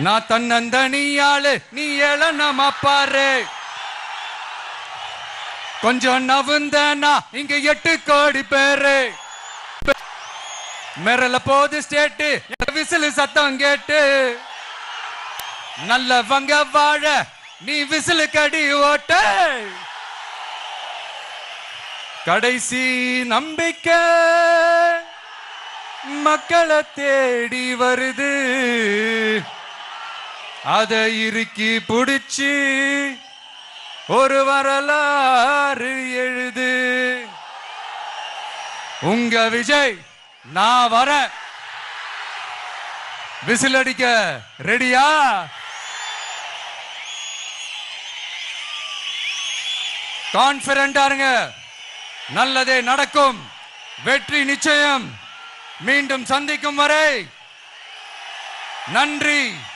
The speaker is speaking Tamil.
நான் தன்னந்தனியாளு நீ ஏளனமா பாரு. கொஞ்சம் நவுந்தனா இங்க 8 கோடி பேரு. மிரல போது ஸ்டேட்டு விசிலு சத்தம் கேட்டு. நல்லவங்க வாழ நீ விசிலு கடி ஓட்ட. கடைசி நம்பிக்கை மக்களை தேடி வருது. அதை இறுக்கி புடிச்சு ஒரு வரலாறு எழுது. உங்க விஜய் நான் வர. விசில் அடிக்க ரெடியா? கான்பிடண்டா இருங்க. நல்லதே நடக்கும். வெற்றி நிச்சயம். மீண்டும் சந்திக்கும் வரை நன்றி.